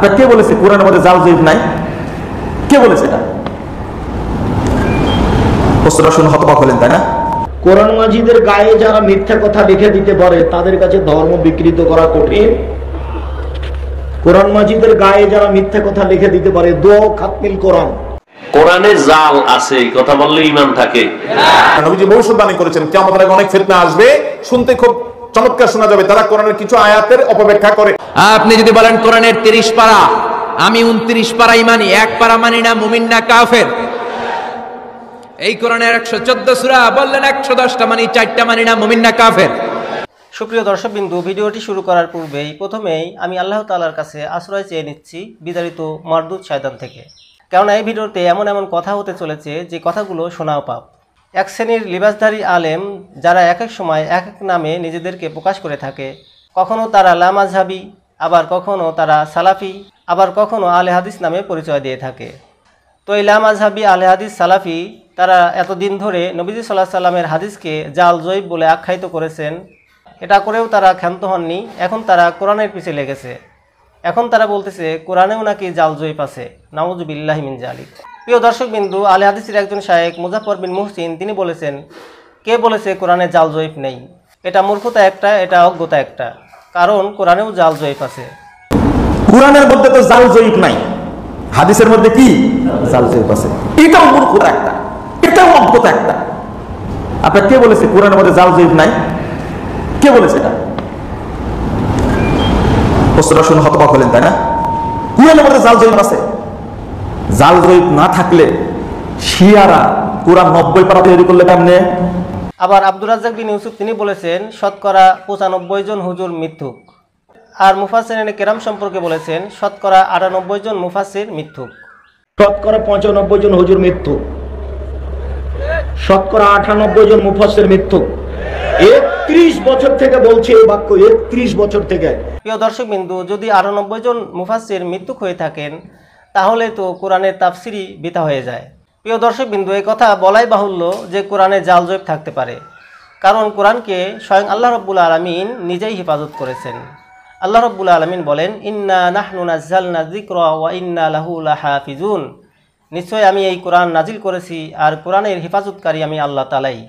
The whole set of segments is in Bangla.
আপনার কে বলেছে কোরআনের মধ্যে জাল জয়ীফ নাই? কে বলেছে এটা? প্রশ্নটা শুনে হতবাক হলেন, তাই না? কোরআন মাজিদের গায়ে যারা মিথ্যা কথা লিখে দিতে পারে তাদের কাছে ধর্ম বিকৃত করা কঠিন। কোরআন মাজিদের গায়ে যারা মিথ্যা কথা লিখে দিতে পারে, দোয়া খাতমিল কোরআন, কোরআনে জাল আছে কথা বললে ঈমান থাকে। নবীজি ভবিষ্যদ্বাণী করেছেন কিয়ামতের আগে অনেক ফিতনা আসবে, শুনতে খুব চমৎকার শোনা যাবে। তারা কোরআনের কিছু আয়াতের অপব্যাখ্যা করে। আপনি যদি বলেন কোরআনের 30 পারা, আমি 29 পারাই মানি, এক পারা মানি না, মুমিন না কাফের। এই কোরআনের 114 সূরা বললেন 110টা মানি, 4টা মানি না, মুমিন না কাফের। সুপ্রিয় দর্শকবিন্দু, ভিডিওটি শুরু করার পূর্বেই প্রথমেই আমি আল্লাহ তাআলার কাছে আশ্রয় চেয়ে নিচ্ছি বিতাড়িত মারদুদ শয়তান থেকে। কেননা এই ভিডিওতে এমন এমন কথা হতে চলেছে যে কথাগুলো শোনাও পাপ। এক শ্রেণীর লিবাসধারী আলেম যারা এক এক সময় এক এক নামে নিজেদেরকে প্রকাশ করে থাকে, কখনো তারা লামাযহাবি, আবার কখনো তারা সালাফি, আবার কখনো আলে হাদিস নামে পরিচয় দিয়ে থাকে। তো এই লামাযহাবি, আলে হাদিস, সালাফি তারা এতদিন ধরে নবীজি সাল্লাল্লাহু আলাইহি সাল্লামের হাদিসকে জাল জয়ীফ বলে আখ্যায়িত করেছেন। এটা করেও তারা ক্ষান্ত হননি, এখন তারা কোরআনের পিছে লেগেছে। এখন তারা বলতেছে কোরআনেও নাকি জাল জয়ীফ আছে। নাউযুবিল্লাহি মিন যালিক। প্রিয় দর্শকবিন্দু, আলে হাদিসের একজন শায়েখ মুজাফফর বিন মুহসিন তিনি বলেছেন, কে বলেছে কোরআনে জাল জয়ীফ নেই? এটা মূর্খতা একটা, এটা অজ্ঞতা একটা, কারণ কোরআনেও জাল জয়ীফ আছে। কোরআনের মধ্যে তো জাল জয়ীফ নাই, হাদিসের মধ্যে কি জাল জয়ীফ আছে। এটাও মূর্খতা একটা, এটাও অজ্ঞতা একটা। আপনার কে বলেছে কোরআনের মধ্যে জাল জয়ীফ নাই? কে বলেছে এটা? প্রশ্নটা শুনে হতবাক হলেন, তাই না? কোরআনের মধ্যে জাল জয়ীফ আছে। জাল জয়ীফ না থাকলে শিয়ারা কোরআন 90 পারা তৈরি করলে কেমনে? আবার আব্দুর রাজ্জাক বিন ইউসুফ তিনি বলেছেন শতকরা 95 জন হুজুর মিথ্যুক। আর মুফাসসিরিনে কেরাম সম্পর্কে বলেছেন শতকরা 98 জন মুফাসসির মিথ্যুক। শতকরা 95 জন হুজুর মিথ্যুক, শতকরা 98 জন মুফাসসির মিথ্যুক। 31 বছর থেকে বলছে এই বাক্য, 31 বছর থেকে। প্রিয় দর্শকবিন্দু, যদি 98 জন মুফাসসির মিথ্যুক হয়ে থাকেন তাহলে তো কোরআনের তাফসিরই বৃথা হয়ে যায়। প্রিয় দর্শকবিন্দু, এই কথা বলাই বাহুল্য যে কোরআনে জাল জয়ীফ থাকতে পারে, কারণ কোরআনকে স্বয়ং আল্লাহ রাব্বুল আলামিন নিজেই হেফাজত করেছেন। আল্লাহ রাব্বুল আলামিন বলেন, ইন্না নাহনু নাযালনা যিকরা ওয়া ইন্না লাহু লাহাফিজুন। নিশ্চয় আমি এই কোরআন নাজিল করেছি আর কোরআনের হেফাজতকারী আমি আল্লাহ তাআলাই।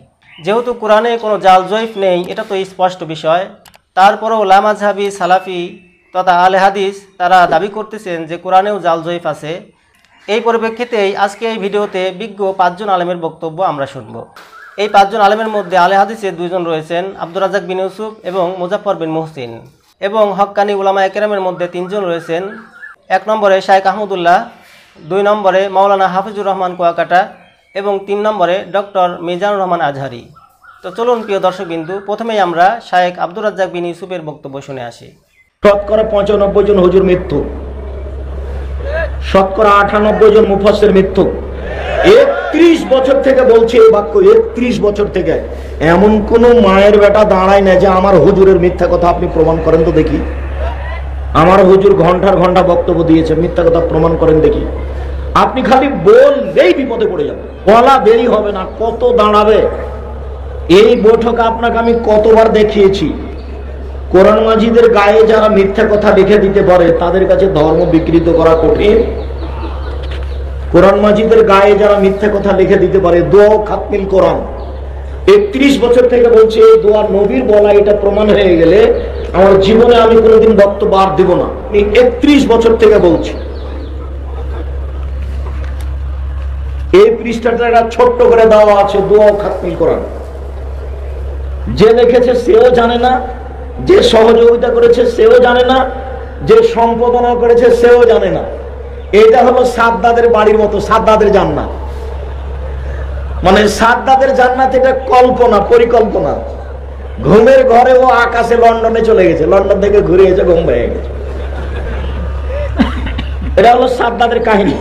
যেহেতু কোরআনে কোনো জাল জয়ীফ নেই, এটা তো স্পষ্ট বিষয়। তারপরেও লামাযহাবি, সালাফি তথা আলে হাদিস তারা দাবি করতেছেন যে কোরআনেও জাল জয়ীফ আছে। এই পরিপ্রেক্ষিতেই আজকে এই ভিডিওতে বিজ্ঞ 5 জন আলেমের বক্তব্য আমরা শুনব। এই 5 জন আলেমের মধ্যে আলে হাদিসে 2 জন রয়েছেন, আব্দুর রাজ্জাক বিন ইউসুফ এবং মুজাফফর বিন মুহসিন, এবং হক্কানি উলামায়ে কেরামের মধ্যে 3 জন রয়েছেন। 1 নম্বরে শায়েখ আহমদুল্লাহ, 2 নম্বরে মাওলানা হাফিজুর রহমান কুয়াকাটা এবং 3 নম্বরে ডক্টর মিজানুর রহমান আজহারি। তো চলুন প্রিয় দর্শকবিন্দু, প্রথমেই আমরা শায়েখ আব্দুর রাজ্জাক বিন ইউসুফের বক্তব্য শুনে আসি। শতকরা 95 জন হুজুর মিথ্যুক, শতকরা 98 জন মুফাসসির মিথ্যুক। 31 বছর থেকে বলছে এই বাক্য, 31 বছর থেকে। এমন কোন মায়ের বেটা দাঁড়ায় না যে আমার হুজুরের মিথ্যা কথা আপনি প্রমাণ করেন তো দেখি। আমার হুজুর ঘন্টার ঘন্টা বক্তব্য দিয়েছে, মিথ্যা কথা প্রমাণ করেন দেখি। আপনি খালি বললেই বিপদে পড়ে যাবে, বলা দেরি হবে না, কত দাঁড়াবে। এই বৈঠক আপনাকে আমি কতবার দেখিয়েছি। কোরআন মাজিদের গায়ে যারা মিথ্যা কথা লিখে দিতে পারে তাদের কাছে ধর্ম বিকৃত করা কঠিন। কোরআন মাজিদের গায়ে যারা মিথ্যা কথা লিখে দিতে পারে, দোয়া খাতমিল কোরআন। 31 বছর থেকে বলছে এই দোয়া নবীর বলা, এটা প্রমাণ হয়ে গেলে আমার জীবনে আমি কোনোদিন বক্তব্য আর দেব না। 31 বছর থেকে বলছি। এই পৃষ্ঠাটা একটা ছোট্ট করে দেওয়া আছে, দোয়া খাতমিল কোরআন। যে লিখেছে সেও জানে না, যে সহযোগিতা করেছে সেও জানে না, যে সম্পাদনা করেছে সেও জানে না। এটা হলো সাদ্দাদের বাড়ির মতো, সাদ্দাদের জান্নাত। মানে সাদ্দাদের জান্নাত এটা কল্পনা, পরিকল্পনা। ঘুমের ঘরে ও আকাশে লন্ডনে চলে গেছে, লন্ডন থেকে ঘুরে এসে ঘুম ভেঙে গেছে। এটা হলো সাদ্দাদের কাহিনী।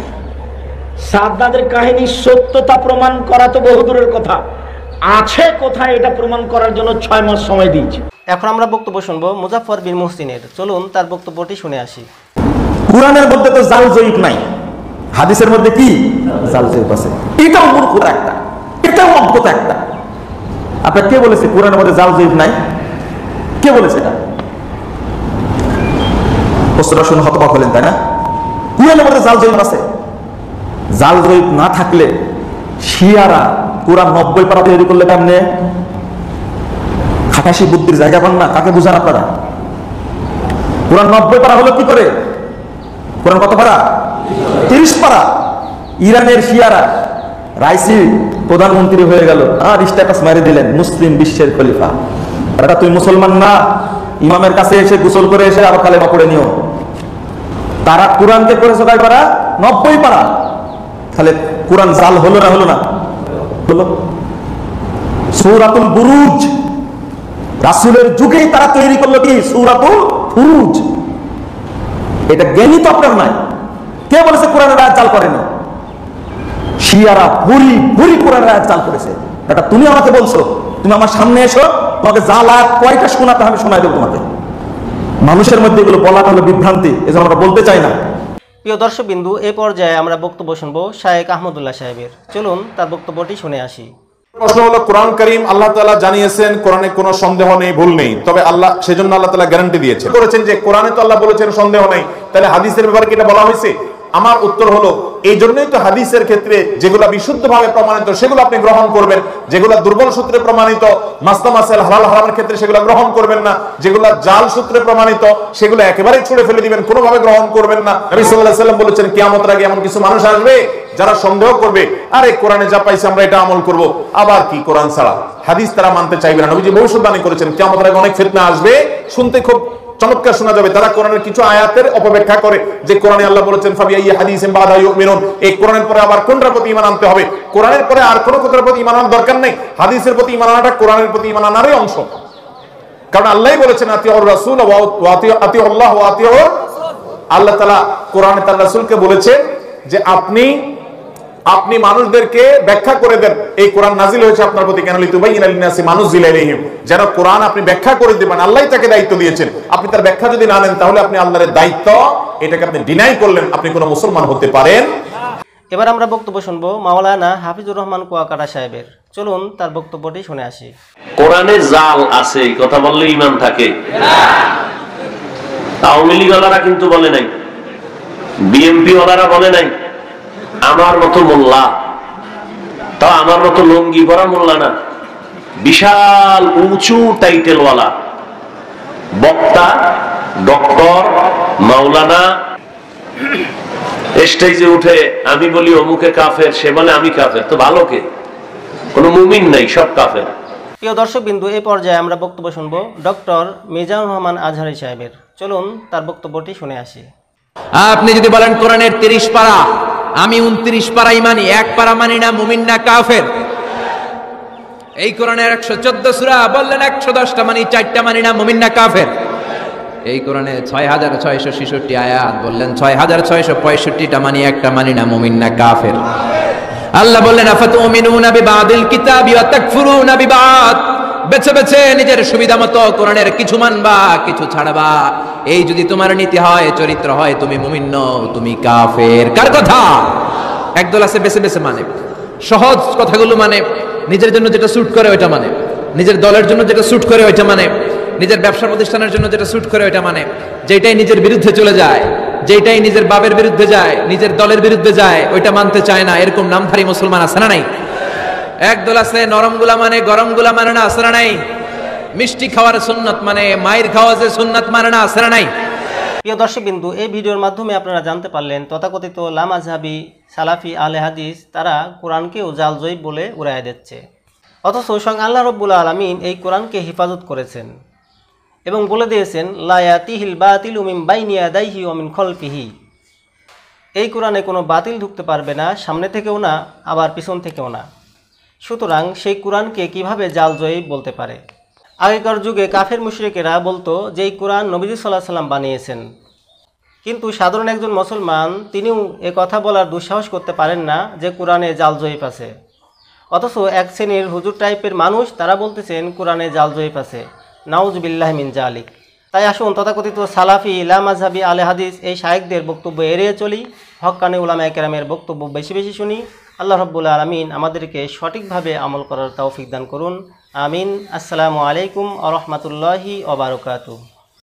সাদ্দাদের কাহিনী সত্যতা প্রমাণ করা তো বহুদূরের কথা, আছে কোথায় এটা প্রমাণ করার জন্য 6 মাস সময় দিয়েছে। এখন আমরা বক্তব্য শুনবো মুজাফফর বিন মুহসিনের। চলুন তার বক্তব্যটি শুনে আসি। কোরআনের মধ্যে তো জাল জয়ীফ নাই, হাদিসের মধ্যে কি জাল জয়ীফ আছে। এটাও মূর্খতা একটা, এটাও অজ্ঞতা একটা। আপনার কে বলেছে কোরআনের মধ্যে জাল জয়ীফ নাই? কে বলেছে এটা? প্রশ্নটা শুনে হতবাক হলেন, তাই না? কুরআনের মধ্যে জাল জয়ীফ আছে। জাল জয়ীফ না থাকলে শিয়ারা কোরআন 90 পারা তৈরি করলে কেমনে? খাটাসি বুদ্ধির জায়গা পান না? কাকে বুঝান আপনারা? কোরআন 90 পারা হলো কি করে? কোরআন কত পারা? 30 পারা। ইরানের শিয়ারা রাইসি প্রধানমন্ত্রী হয়ে গেল আর স্ট্যাটাস মারি দিলেন মুসলিম বিশ্বের খলিফা। এটা তুই মুসলমান না, ইমামের কাছে এসে গোসল করে এসে আবার কালেমা পড়ে নিও। তারা কোরআনকে করেছে কয় পারা? 90 পারা। তাহলে কোরআন জাল হলো না? হলো না? হলো। সূরাতুল বুরুজ রাসূলের যুগেই তারা তৈরি করলো কি? সূরাতুল বুরুজ। এটা জ্ঞানী তো আপনার নাই। কে বলেছে কোরআনের আয়াত জাল করেনি? শিয়ারা ভুরি ভুরি কোরআনের আয়াত জাল করেছে। এটা তুমি আমাকে বলছো? তুমি আমার সামনে এসো, তোমাকে জাল আয়াত কয়টা শোনাতে আমি শোনাই দেবো তোমাকে। মানুষের মধ্যে এগুলো বলাটা হলো বিভ্রান্তি, এজন্য আমরা বলতে চাই না। প্রিয় দর্শক বিন্দু, এই পর্যায়ে আমরা বক্তব্য শুনবো শায়েখ আহমদুল্লাহ সাহেবের। চলুন তার বক্তব্যটি শুনে আসি। প্রশ্ন হলো, কোরআন কারীম আল্লাহ তাআলা জানিয়েছেন কোরআনে কোনো সন্দেহ নেই, ভুল নেই, তবে আল্লাহ সেজন্য আল্লাহ তাআলা গ্যারান্টি দিয়েছেন করেছেন যে কোরআনে তো আল্লাহ বলেছেন সন্দেহ নেই, তাহলে হাদিসের ব্যাপারে কি এটা বলা হয়েছে? আমার উত্তর হলো, এই জন্যই তো হাদিসের ক্ষেত্রে যেগুলো বিশুদ্ধভাবে প্রমাণিত সেগুলো আপনি গ্রহণ করবেন, যেগুলো দুর্বল সূত্রে প্রমাণিত মাসলা মাসাইল হালাল হারামের ক্ষেত্রে সেগুলো গ্রহণ করবেন না, যেগুলো জাল সূত্রে প্রমাণিত সেগুলো একেবারেই ছুড়ে ফেলে দিবেন, কোনোভাবে গ্রহণ করবেন না। নবী সাল্লাল্লাহু আলাইহি ওয়াসাল্লাম বলেছেন কিয়ামতের আগে এমন কিছু মানুষ আসবে যারা সন্দেহ করবে, আরে কোরআনে যা পাইছে আমরা এটা আমল করব, আবার কি কোরআন ছাড়া হাদিস তারা মানতে চাইবে না। নবীজি ভবিষ্যদ্বাণী করেছেন কিয়ামতের আগে অনেক ফিতনা আসবে, শুনতে খুব চমৎকার শোনা যাবে। তারা কোরআনের কিছু আয়াতের অপব্যাখ্যা করে যে কোরআনে আল্লাহ বলেছেন ফাবিআইয়ি হাদিসিন বাদা ইউমিনুন, এই কোরআনের পরে আবার কোনটার প্রতি ঈমান আনতে হবে? কোরআনের পরে আর কোন কথার প্রতি ঈমান আনার দরকার নেই। হাদিসের প্রতি ঈমান আনাটা কোরআনের প্রতি ঈমান আনারই অংশ, কারণ আল্লাহই বলেছেন আতিউর রাসূল ওয়া আতিউল্লাহ ওয়া আতিউর, আল্লাহ তাআলা কোরআনে তার রাসূলকে বলেছেন যে আপনি মানুষদেরকে ব্যাখ্যা করে দেন, এই কোরআন নাজিল হয়েছে আপনার প্রতি কেন লিতুবাইয়িনা লিন-নাসি মা নুজিলা ইলাইহিম, যেন কোরআন আপনি ব্যাখ্যা করে দিবেন। আল্লাহই তাকে দায়িত্ব দিয়েছেন, আপনি তার ব্যাখ্যা যদি না নেন তাহলে আপনি আল্লাহর দায়িত্ব এটাকে আপনি ডিনাই করলেন, আপনি কোনো মুসলমান হতে পারেন। এবার আমরা বক্তব্য শুনবো মাওলানা হাফিজুর রহমান কুয়াকাটা সাহেবের। চলুন তার বক্তব্যটি শুনে আসি। কোরআনে জাল আছে এই কথা বললে ঈমান থাকে? আওয়ামী লীগ ওয়ালারা কিন্তু বলে নাই, বিএনপি ওয়ালারা বলে নাই, আমার মতো মোল্লা, তা আমার মতো লঙ্গি পরা মোল্লা না, বিশাল উঁচু টাইটেলওয়ালা বক্তা, ডক্টর, মাওলানা স্টেজে উঠে আমি বলি অমুকে কাফের, সে বলে আমি কাফের, তো ভালো কে? কোনো মুমিন নাই, সব কাফের। প্রিয় দর্শক বিন্দু, এই পর্যায়ে আমরা বক্তব্য শুনবো ডক্টর মিজানুর রহমান আজহারী সাহেবের। চলুন তার বক্তব্যটি শুনে আসি। আপনি যদি বলেন কোরআনের 30 পারা, আমি 29 পারাই মানি, এক পারা মানি না, মুমিন না কাফের। এই কোরআনের 114 সূরা বললেন 110টা মানি, 4টা মানি না, মুমিন না কাফের। এই কোরআনে 6666 আয়াত বললেন 6665টা মানি, একটা মানি না, মুমিন না কাফের। আল্লাহ বললেন আফাতুমিনুনা বিবাদিল কিতাবি ওয়া তাকফুরুনা বিবাদ, বেছে বেছে নিজের সুবিধা মতো কোরআনের কিছু মানবা, কিছু ছাড়বা। এই যদি তোমার নীতি হয়, চরিত্র হয়, তুমি মুমিন নও, তুমি কাফের। কার কথা? একদল আছে বেছে বেছে মানে, সহজ কথাগুলো মানে, নিজের জন্য যেটা স্যুট করে ওইটা মানে, নিজের দলের জন্য যেটা স্যুট করে ওইটা মানে, নিজের ব্যবসা প্রতিষ্ঠানের জন্য যেটা স্যুট করে ওইটা মানে, যেটাই নিজের বিরুদ্ধে চলে যায়, যেটাই নিজের বাবের বিরুদ্ধে যায়, নিজের দলের বিরুদ্ধে যায়, ওইটা মানতে চায় না। এরকম নামধারী মুসলমান আছে না নাই? একদল আছে নরম গুলা মানে, গরম গুলা মানে না, আছে না নাই? মিষ্টি খাওয়ার সুন্নাত মানে, মায়ের খাওয়া যে সুন্নাত মানে না, আছে না নাই? প্রিয় দর্শক বিন্দু, এই ভিডিওর মাধ্যমে আপনারা জানতে পারলেন তথাকথিত লামাজহাবি সালাফি আলে হাদিস তারা কোরআনকেও জাল জয়ীব বলে উড়াইয়া দিচ্ছে, অথচ স্বয়ং আল্লাহ রব্বুল আলামিন এই কোরআনকে হেফাজত করেছেন এবং বলে দিয়েছেন লা ইয়াতিহিল বাতিলু মিন বাইনি ইয়াদাইহি ওয়া মিন খালফিহি। এই কোরআনে কোনো বাতিল ঢুকতে পারবে না, সামনে থেকেও না, আবার পিছন থেকেও না। সুতরাং সেই কোরআনকে কিভাবে জাল জয়ীব বলতে পারে? আগেকার যুগে কাফের মুশরিকেরা বলতো যে এই কোরআন নবীজি সাল্লাল্লাহু আলাইহি সাল্লাম বানিয়েছেন, কিন্তু সাধারণ একজন মুসলমান তিনিও এ কথা বলার দুঃসাহস করতে পারেন না যে কোরআনে জাল জয়ীব আছে। অথচ এক শ্রেণীর হুজুর টাইপের মানুষ তারা বলতেছেন কোরআনে জাল জয়ীব আছে। নাউজুবিল্লাহি মিন জালিক। তাই আসুন তথাকথিত সালাফি লামাজহাবি আলে হাদিস এই শায়েখদের বক্তব্য এড়িয়ে চলি, হক্কানি উলামায়ে কেরামের বক্তব্য বেশি বেশি শুনি। আল্লাহ রাব্বুল আলামিন আমাদেরকে সঠিকভাবে আমল করার তৌফিক দান করুন। আমিন। আসসালামু আলাইকুম ওয়া রাহমাতুল্লাহি ওয়া বারাকাতুহু।